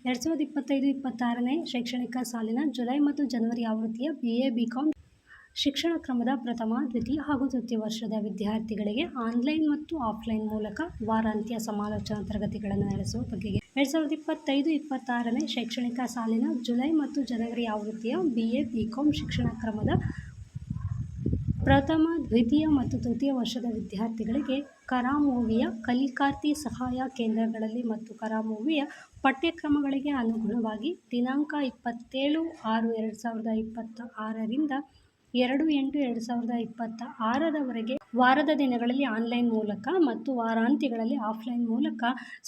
2025-26ನೇ ಶೈಕ್ಷಣಿಕ ಸಾಲಿನ ಜುಲೈ ಮತ್ತು ಜನವರಿ ಆವೃತ್ತಿಯ BA BCom ಶಿಕ್ಷಣ ಕ್ರಮದ ಪ್ರಥಮ, ದ್ವಿತೀಯ ಹಾಗೂ ತೃತೀಯ ವರ್ಷದ ವಿದ್ಯಾರ್ಥಿಗಳಿಗೆ ಆನ್ಲೈನ್ ಮತ್ತು ಆಫ್ಲೈನ್ ಮೂಲಕ ವಾರಾಂತ್ಯ ಸಮಾಲೋಚನಾ ತರಗತಿಗಳನ್ನು ನಡೆಸುವ ಬಗೆಗೆ 2025-26ನೇ ಶೈಕ್ಷಣಿಕ ಸಾಲಿನ ಜುಲೈ ಮತ್ತು ಜನವರಿ ಆವೃತ್ತಿಯ BA BCom ಶಿಕ್ಷಣ ಕ್ರಮದ ಪ್ರಥಮ, ದ್ವಿತೀಯ ಮತ್ತು ತೃತೀಯ ವರ್ಷದ ವಿದ್ಯಾರ್ಥಿಗಳಿಗೆ ಕರಾಮೋವಿಯ ಕಲಿಕಾರ್ಥಿ ಸಹಾಯ ಕೇಂದ್ರಗಳಲ್ಲಿ ಮತ್ತು ಕರಾಮೋವಿಯ ಪಠ್ಯಕ್ರಮಗಳಿಗೆ ಅನುಗುಣವಾಗಿ ದಿನಾಂಕ 27/6/2026ರಿಂದ 2/8/2026ರವರೆಗೆ ವಾರದ ದಿನಗಳಲ್ಲಿ ಆನ್ಲೈನ್ ಮೂಲಕ ಮತ್ತು ವಾರಾಂತ್ಯಗಳಲ್ಲಿ ಆಫ್ಲೈನ್ ಮೂಲಕ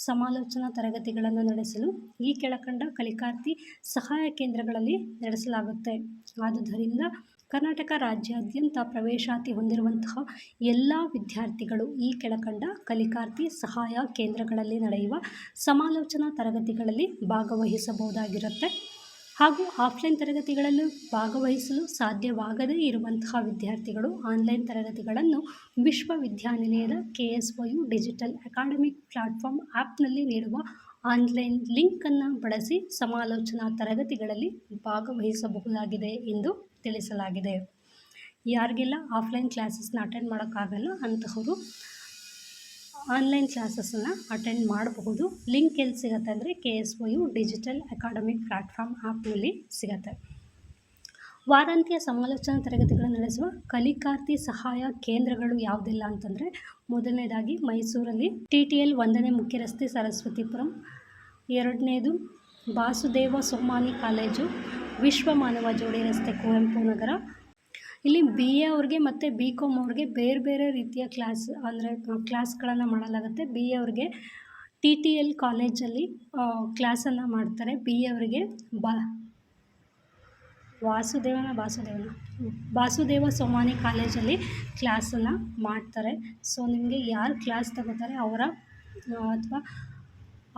ಸಮಾಲೋಚನಾ ತರಗತಿಗಳನ್ನು ನಡೆಸಲು ಈ ಕೆಳಕಂಡ ಕಲಿಕಾರ್ಥಿ ಸಹಾಯ ಕೇಂದ್ರಗಳಲ್ಲಿ ನಡೆಸಲಾಗುತ್ತೆ. ಆದುದರಿಂದ ಕರ್ನಾಟಕ ರಾಜ್ಯಾದ್ಯಂತ ಪ್ರವೇಶಾತಿ ಹೊಂದಿರುವಂತಹ ಎಲ್ಲ ವಿದ್ಯಾರ್ಥಿಗಳು ಈ ಕೆಳಕಂಡ ಕಲಿಕಾರ್ಥಿ ಸಹಾಯ ಕೇಂದ್ರಗಳಲ್ಲಿ ನಡೆಯುವ ಸಮಾಲೋಚನಾ ತರಗತಿಗಳಲ್ಲಿ ಭಾಗವಹಿಸಬಹುದಾಗಿರುತ್ತೆ. ಹಾಗೂ ಆಫ್ಲೈನ್ ತರಗತಿಗಳಲ್ಲೂ ಭಾಗವಹಿಸಲು ಸಾಧ್ಯವಾಗದೇ ಇರುವಂತಹ ವಿದ್ಯಾರ್ಥಿಗಳು ಆನ್ಲೈನ್ ತರಗತಿಗಳನ್ನು ವಿಶ್ವವಿದ್ಯಾನಿಲಯದ KSYU ಡಿಜಿಟಲ್ ಅಕಾಡೆಮಿಕ್ ಪ್ಲಾಟ್ಫಾರ್ಮ್ ಆ್ಯಪ್ನಲ್ಲಿ ನೀಡುವ ಆನ್ಲೈನ್ ಲಿಂಕನ್ನು ಬಳಸಿ ಸಮಾಲೋಚನಾ ತರಗತಿಗಳಲ್ಲಿ ಭಾಗವಹಿಸಬಹುದಾಗಿದೆ ಎಂದು ತಿಳಿಸಲಾಗಿದೆ. ಯಾರಿಗೆಲ್ಲ ಆಫ್ಲೈನ್ ಕ್ಲಾಸಸ್ನ ಅಟೆಂಡ್ ಮಾಡೋಕ್ಕಾಗಲ್ಲ ಅಂತಹವರು ಆನ್ಲೈನ್ ಕ್ಲಾಸಸ್ಸನ್ನು ಅಟೆಂಡ್ ಮಾಡಬಹುದು. ಲಿಂಕ್ ಎಲ್ಲಿ ಸಿಗುತ್ತೆ ಅಂದರೆ KSYU ಡಿಜಿಟಲ್ ಅಕಾಡೆಮಿಕ್ ಪ್ಲಾಟ್ಫಾರ್ಮ್ ಆ್ಯಪ್ನಲ್ಲಿ ಸಿಗುತ್ತೆ. ವಾರಾಂತ್ಯ ಸಮಾಲೋಚನಾ ತರಗತಿಗಳನ್ನು ನಡೆಸುವ ಕಲಿಕಾರ್ಥಿ ಸಹಾಯ ಕೇಂದ್ರಗಳು ಯಾವುದೆಲ್ಲ ಅಂತಂದರೆ, ಮೊದಲನೇದಾಗಿ ಮೈಸೂರಲ್ಲಿ TTL 1ನೇ ಮುಖ್ಯ ರಸ್ತೆ ಸರಸ್ವತಿಪುರಂ, 2ನೇದು ವಾಸುದೇವ ಸೋಮಾನಿ ಕಾಲೇಜು ವಿಶ್ವ ಮಾನವ ಜೋಡಿ ರಸ್ತೆ ಕುವೆಂಪು ನಗರ. ಇಲ್ಲಿ BA ಅವ್ರಿಗೆ ಮತ್ತು BCom ಅವ್ರಿಗೆ ಬೇರೆ ಬೇರೆ ರೀತಿಯ ಕ್ಲಾಸ್ಗಳನ್ನು ಮಾಡಲಾಗುತ್ತೆ. BA ಅವ್ರಿಗೆ TTL ಕಾಲೇಜಲ್ಲಿ ಕ್ಲಾಸನ್ನು ಮಾಡ್ತಾರೆ. BA ಅವರಿಗೆ ವಾಸುದೇವ ಸೋಮಾನಿ ಕಾಲೇಜಲ್ಲಿ ಕ್ಲಾಸನ್ನು ಮಾಡ್ತಾರೆ. ಸೊ ನಿಮಗೆ ಯಾರು ಕ್ಲಾಸ್ ತಗೋತಾರೆ ಅವರ ಅಥವಾ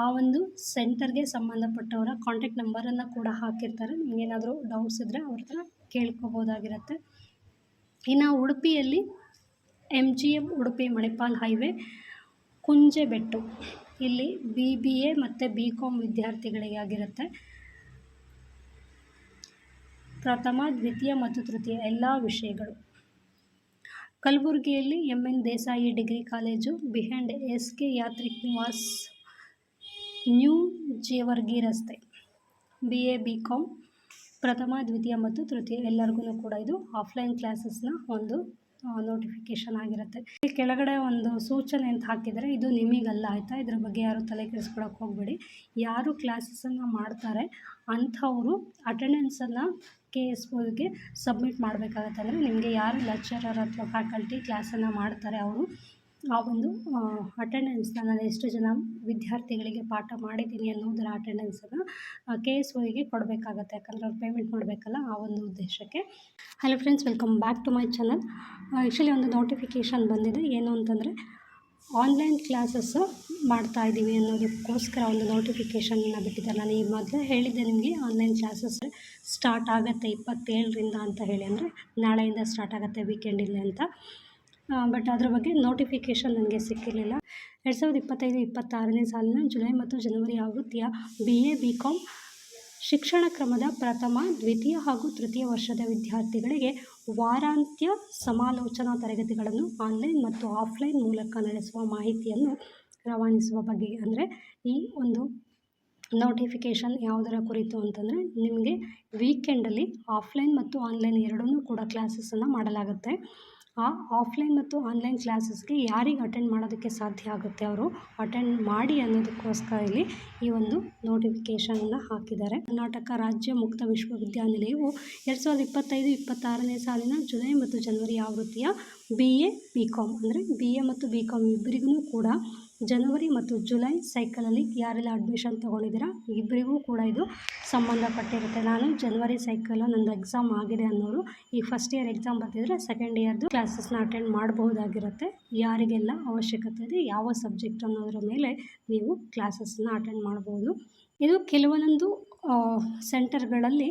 ಆ ಒಂದು ಸೆಂಟರ್ಗೆ ಸಂಬಂಧಪಟ್ಟವರ ಕಾಂಟ್ಯಾಕ್ಟ್ ನಂಬರನ್ನು ಕೂಡ ಹಾಕಿರ್ತಾರೆ. ನಿಮಗೇನಾದರೂ ಡೌಟ್ಸ್ ಇದ್ದರೆ ಅವ್ರ ಹತ್ರ ಕೇಳ್ಕೊಬೋದಾಗಿರುತ್ತೆ. ಇನ್ನು ಉಡುಪಿಯಲ್ಲಿ MGM ಉಡುಪಿ ಮಣಿಪಾಲ್ ಹೈವೇ ಕುಂಜೆಬೆಟ್ಟು, ಇಲ್ಲಿ BBA ಮತ್ತು BCom ವಿದ್ಯಾರ್ಥಿಗಳಿಗೆ ಆಗಿರುತ್ತೆ. ಪ್ರಥಮ, ದ್ವಿತೀಯ ಮತ್ತು ತೃತೀಯ ಎಲ್ಲ ವಿಷಯಗಳು. ಕಲಬುರಗಿಯಲ್ಲಿ MN Desai degree college behind SK Yatrik Nivas new Jewargi ರಸ್ತೆ. BA BCom ಪ್ರಥಮ, ದ್ವಿತೀಯ ಮತ್ತು ತೃತೀಯ ಎಲ್ಲರಿಗೂ ಕೂಡ ಇದು ಆಫ್ಲೈನ್ ಕ್ಲಾಸಸ್ನ ಒಂದು ನೋಟಿಫಿಕೇಷನ್ ಆಗಿರುತ್ತೆ. ಈ ಕೆಳಗಡೆ ಒಂದು ಸೂಚನೆ ಅಂತ ಹಾಕಿದರೆ ಇದು ನಿಮಗಲ್ಲ, ಆಯಿತಾ? ಇದ್ರ ಬಗ್ಗೆ ಯಾರು ತಲೆ ಕೆಡಿಸ್ಕೊಳಕ್ಕೆ ಹೋಗಬೇಡಿ. ಯಾರು ಕ್ಲಾಸಸನ್ನು ಮಾಡ್ತಾರೆ ಅಂಥವರು ಅಟೆಂಡೆನ್ಸನ್ನು KSYUಗೆ ಸಬ್ಮಿಟ್ ಮಾಡಬೇಕಾಗತ್ತೆ. ಅಂದರೆ ನಿಮಗೆ ಯಾರು ಲೆಕ್ಚರರ್ ಅಥವಾ ಫ್ಯಾಕಲ್ಟಿ ಕ್ಲಾಸನ್ನು ಮಾಡ್ತಾರೆ ಅವರು ಆ ಒಂದು ಅಟೆಂಡೆನ್ಸ್ನ, ನಾನು ಎಷ್ಟು ಜನ ವಿದ್ಯಾರ್ಥಿಗಳಿಗೆ ಪಾಠ ಮಾಡಿದ್ದೀನಿ ಅನ್ನೋದರ ಅಟೆಂಡೆನ್ಸನ್ನು KSYUಗೆ ಕೊಡಬೇಕಾಗತ್ತೆ. ಯಾಕಂದರೆ ಅವ್ರು ಪೇಮೆಂಟ್ ಮಾಡಬೇಕಲ್ಲ, ಆ ಒಂದು ಉದ್ದೇಶಕ್ಕೆ. Hello friends, welcome back to my channel. Actually ಒಂದು ನೋಟಿಫಿಕೇಷನ್ ಬಂದಿದೆ. ಏನು ಅಂತಂದರೆ ಆನ್ಲೈನ್ ಕ್ಲಾಸಸ್ಸು ಮಾಡ್ತಾಯಿದ್ದೀವಿ ಅನ್ನೋದಕ್ಕೋಸ್ಕರ ಒಂದು ನೋಟಿಫಿಕೇಷನನ್ನು ಬಿಟ್ಟಿದ್ದಾರೆ. ನಾನು ಈ ಮೊದಲೇ ಹೇಳಿದ್ದೆ ನಿಮಗೆ ಆನ್ಲೈನ್ ಕ್ಲಾಸಸ್ ಸ್ಟಾರ್ಟ್ ಆಗುತ್ತೆ 27ರಿಂದ ಅಂತ ಹೇಳಿ, ಅಂದರೆ ನಾಳೆಯಿಂದ ಸ್ಟಾರ್ಟ್ ಆಗುತ್ತೆ ವೀಕೆಂಡಿಲ್ಲ ಅಂತ. ಬಟ್ ಅದ್ರ ಬಗ್ಗೆ ನೋಟಿಫಿಕೇಷನ್ ನನಗೆ ಸಿಕ್ಕಿರಲಿಲ್ಲ. 2025-26ನೇ ಸಾಲಿನ ಜುಲೈ ಮತ್ತು ಜನವರಿ ಆವೃತ್ತಿಯ BA BCom ಶಿಕ್ಷಣ ಕ್ರಮದ ಪ್ರಥಮ, ದ್ವಿತೀಯ ಹಾಗೂ ತೃತೀಯ ವರ್ಷದ ವಿದ್ಯಾರ್ಥಿಗಳಿಗೆ ವಾರಾಂತ್ಯ ಸಮಾಲೋಚನಾ ತರಗತಿಗಳನ್ನು ಆನ್ಲೈನ್ ಮತ್ತು ಆಫ್ಲೈನ್ ಮೂಲಕ ನಡೆಸುವ ಮಾಹಿತಿಯನ್ನು ರವಾನಿಸುವ ಬಗ್ಗೆ. ಅಂದರೆ ಈ ಒಂದು ನೋಟಿಫಿಕೇಷನ್ ಯಾವುದರ ಕುರಿತು ಅಂತಂದರೆ, ನಿಮಗೆ ವೀಕೆಂಡಲ್ಲಿ ಆಫ್ಲೈನ್ ಮತ್ತು ಆನ್ಲೈನ್ ಎರಡನ್ನೂ ಕೂಡ ಕ್ಲಾಸಸನ್ನು ಮಾಡಲಾಗುತ್ತೆ. ಆ ಆಫ್ಲೈನ್ ಮತ್ತು ಆನ್ಲೈನ್ ಕ್ಲಾಸಸ್ಗೆ ಯಾರಿಗೆ ಅಟೆಂಡ್ ಮಾಡೋದಕ್ಕೆ ಸಾಧ್ಯ ಆಗುತ್ತೆ ಅವರು ಅಟೆಂಡ್ ಮಾಡಿ ಅನ್ನೋದಕ್ಕೋಸ್ಕರ ಇಲ್ಲಿ ಈ ಒಂದು ನೋಟಿಫಿಕೇಷನನ್ನು ಹಾಕಿದ್ದಾರೆ. ಕರ್ನಾಟಕ ರಾಜ್ಯ ಮುಕ್ತ ವಿಶ್ವವಿದ್ಯಾನಿಲಯವು 2025-26ನೇ ಸಾಲಿನ ಜುಲೈ ಮತ್ತು ಜನವರಿ ಆವೃತ್ತಿಯ BA BCom ಅಂದರೆ BA ಮತ್ತು BCom ಇಬ್ಬರಿಗೂ ಕೂಡ ಜನವರಿ ಮತ್ತು ಜುಲೈ ಸೈಕಲಲ್ಲಿ ಯಾರೆಲ್ಲ ಅಡ್ಮಿಷನ್ ತೊಗೊಂಡಿದ್ದೀರಾ ಇಬ್ಬರಿಗೂ ಕೂಡ ಇದು ಸಂಬಂಧಪಟ್ಟಿರುತ್ತೆ. ನಾನು ಜನವರಿ ಸೈಕಲು ನಂದು ಎಕ್ಸಾಮ್ ಆಗಿದೆ ಅನ್ನೋರು ಈ ಫಸ್ಟ್ ಇಯರ್ ಎಕ್ಸಾಮ್ ಬರ್ತಿದ್ರೆ ಸೆಕೆಂಡ್ ಇಯರ್ದು ಕ್ಲಾಸಸ್ನ ಅಟೆಂಡ್ ಮಾಡಬಹುದಾಗಿರುತ್ತೆ. ಯಾರಿಗೆಲ್ಲ ಅವಶ್ಯಕತೆ ಇದೆ, ಯಾವ ಸಬ್ಜೆಕ್ಟ್ ಅನ್ನೋದ್ರ ಮೇಲೆ ನೀವು ಕ್ಲಾಸಸ್ನ ಅಟೆಂಡ್ ಮಾಡ್ಬೋದು. ಇದು ಕೆಲವೊಂದು ಸೆಂಟರ್ಗಳಲ್ಲಿ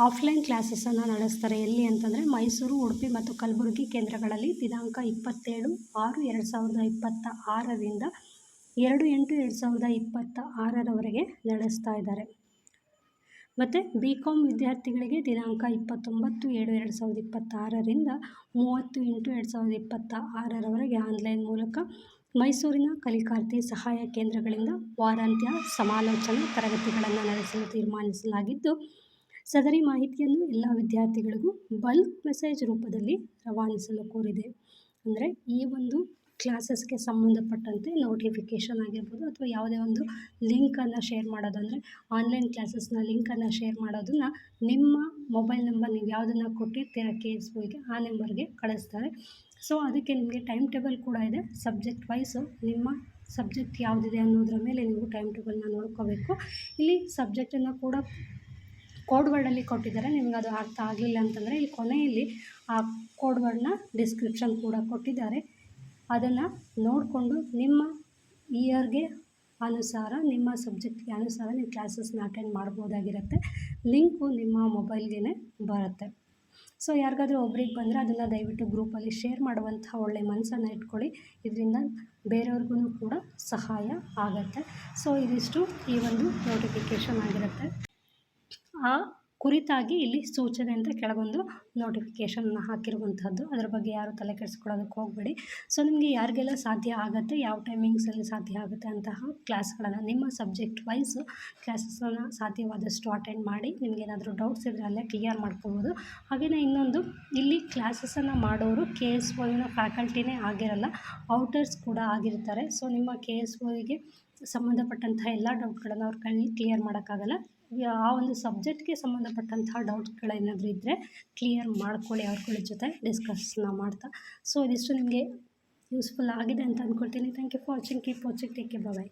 ಆಫ್ಲೈನ್ ಕ್ಲಾಸಸನ್ನು ನಡೆಸ್ತಾರೆ. ಎಲ್ಲಿ ಅಂತಂದರೆ ಮೈಸೂರು, ಉಡುಪಿ ಮತ್ತು ಕಲಬುರಗಿ ಕೇಂದ್ರಗಳಲ್ಲಿ ದಿನಾಂಕ 27/6/2026ರಿಂದ 2/8/2026 ನಡೆಸ್ತಾ ಇದ್ದಾರೆ. ಮತ್ತು BCom ವಿದ್ಯಾರ್ಥಿಗಳಿಗೆ ದಿನಾಂಕ 29/7/2026ರಿಂದ 30/8/2026 ಆನ್ಲೈನ್ ಮೂಲಕ ಮೈಸೂರಿನ ಕಲಿಕಾರ್ಥಿ ಸಹಾಯ ಕೇಂದ್ರಗಳಿಂದ ವಾರಾಂತ್ಯ ಸಮಾಲೋಚನಾ ತರಗತಿಗಳನ್ನು ನಡೆಸಲು ತೀರ್ಮಾನಿಸಲಾಗಿದ್ದು, ಸದರಿ ಮಾಹಿತಿಯನ್ನು ಎಲ್ಲ ವಿದ್ಯಾರ್ಥಿಗಳಿಗೂ ಬಲ್ಕ್ ಮೆಸೇಜ್ ರೂಪದಲ್ಲಿ ರವಾನಿಸಲು ಕೋರಿದೆ. ಅಂದರೆ ಈ ಒಂದು ಕ್ಲಾಸಸ್ಗೆ ಸಂಬಂಧಪಟ್ಟಂತೆ ನೋಟಿಫಿಕೇಷನ್ ಆಗಿರ್ಬೋದು ಅಥವಾ ಯಾವುದೇ ಒಂದು ಲಿಂಕನ್ನು ಶೇರ್ ಮಾಡೋದಂದರೆ ಆನ್ಲೈನ್ ಕ್ಲಾಸಸ್ನ ಲಿಂಕನ್ನು ಶೇರ್ ಮಾಡೋದನ್ನು ನಿಮ್ಮ ಮೊಬೈಲ್ ನಂಬರ್ ನೀವು ಯಾವುದನ್ನು ಕೊಟ್ಟಿರ್ತೀರ KSOಗೆ ಆ ನಂಬರ್ಗೆ ಕಳಿಸ್ತಾರೆ. ಸೊ ಅದಕ್ಕೆ ನಿಮಗೆ ಟೈಮ್ ಟೇಬಲ್ ಕೂಡ ಇದೆ. ಸಬ್ಜೆಕ್ಟ್ ವೈಸು ನಿಮ್ಮ ಸಬ್ಜೆಕ್ಟ್ ಯಾವುದಿದೆ ಅನ್ನೋದರ ಮೇಲೆ ನೀವು ಟೈಮ್ ಟೇಬಲ್ನ ನೋಡ್ಕೋಬೇಕು. ಇಲ್ಲಿ ಸಬ್ಜೆಕ್ಟನ್ನು ಕೂಡ ಕೋಡ್ ವರ್ಡಲ್ಲಿ ಕೊಟ್ಟಿದ್ದಾರೆ. ನಿಮಗೆ ಅದು ಅರ್ಥ ಆಗಲಿಲ್ಲ ಅಂತಂದರೆ ಇಲ್ಲಿ ಕೊನೆಯಲ್ಲಿ ಆ ಕೋಡ್ ವರ್ಡ್ನ ಡಿಸ್ಕ್ರಿಪ್ಷನ್ ಕೂಡ ಕೊಟ್ಟಿದ್ದಾರೆ. ಅದನ್ನು ನೋಡಿಕೊಂಡು ನಿಮ್ಮ ಇಯರ್ಗೆ ಅನುಸಾರ ನಿಮ್ಮ ಸಬ್ಜೆಕ್ಟ್ಗೆ ಅನುಸಾರ ನೀವು ಕ್ಲಾಸಸ್ನ ಅಟೆಂಡ್ ಮಾಡ್ಬೋದಾಗಿರುತ್ತೆ. ಲಿಂಕು ನಿಮ್ಮ ಮೊಬೈಲ್ಗೆ ಬರುತ್ತೆ. ಸೊ ಯಾರಿಗಾದ್ರೂ ಒಬ್ರಿಗೆ ಬಂದರೆ ಅದನ್ನು ದಯವಿಟ್ಟು ಗ್ರೂಪಲ್ಲಿ ಶೇರ್ ಮಾಡುವಂಥ ಒಳ್ಳೆ ಮನಸ್ಸನ್ನು ಇಟ್ಕೊಳ್ಳಿ. ಇದರಿಂದ ಬೇರೆಯವ್ರಿಗೂ ಕೂಡ ಸಹಾಯ ಆಗುತ್ತೆ. ಸೊ ಇದಿಷ್ಟು ಈ ಒಂದು ನೋಟಿಫಿಕೇಷನ್ ಆಗಿರುತ್ತೆ. ಆ ಕುರಿತಾಗಿ ಇಲ್ಲಿ ಸೂಚನೆ ಅಂತ ಕೆಳಗೊಂದು ನೋಟಿಫಿಕೇಷನ್ನ ಹಾಕಿರುವಂಥದ್ದು. ಅದರ ಬಗ್ಗೆ ಯಾರು ತಲೆ ಕೆಡಿಸ್ಕೊಳ್ಳೋದಕ್ಕೆ ಹೋಗಬೇಡಿ. ಸೊ ನಿಮಗೆ ಯಾರಿಗೆಲ್ಲ ಸಾಧ್ಯ ಆಗುತ್ತೆ, ಯಾವ ಟೈಮಿಂಗ್ಸಲ್ಲಿ ಸಾಧ್ಯ ಆಗುತ್ತೆ ಅಂತಹ ಕ್ಲಾಸ್ಗಳನ್ನು ನಿಮ್ಮ ಸಬ್ಜೆಕ್ಟ್ ವೈಸ್ ಕ್ಲಾಸಸ್ಗಳನ್ನು ಸಾಧ್ಯವಾದಷ್ಟು ಅಟೆಂಡ್ ಮಾಡಿ. ನಿಮಗೇನಾದರೂ ಡೌಟ್ಸ್ ಇದ್ದರೆ ಅಲ್ಲೇ ಕ್ಲಿಯರ್ ಮಾಡ್ಕೋಬೋದು. ಹಾಗೆಯೇ ಇನ್ನೊಂದು, ಇಲ್ಲಿ ಕ್ಲಾಸಸನ್ನು ಮಾಡೋರು KSOನ ಫ್ಯಾಕಲ್ಟಿನೇ ಆಗಿರಲ್ಲ, ಔಟರ್ಸ್ ಕೂಡ ಆಗಿರ್ತಾರೆ. ಸೊ ನಿಮ್ಮ KSOಗೆ ಸಂಬಂಧಪಟ್ಟಂತಹ ಎಲ್ಲ ಡೌಟ್ಗಳನ್ನು ಅವ್ರ ಕೈಲಿ ಕ್ಲಿಯರ್ ಮಾಡೋಕ್ಕಾಗಲ್ಲ. ಆ ಒಂದು ಸಬ್ಜೆಕ್ಟ್ಗೆ ಸಂಬಂಧಪಟ್ಟಂತಹ ಡೌಟ್ಸ್ಗಳೇನಾದರೂ ಇದ್ದರೆ ಕ್ಲಿಯರ್ ಮಾಡ್ಕೊಳ್ಳಿ ಅವ್ರಗಳ ಜೊತೆ ಡಿಸ್ಕಸ್ನ ಮಾಡ್ತಾ. ಸೊ ಇದಿಷ್ಟು ನಿಮಗೆ ಯೂಸ್ಫುಲ್ ಆಗಿದೆ ಅಂತ ಅಂದ್ಕೊಳ್ತೀನಿ. Thank you for watching. Keep watching. Take care. Bye.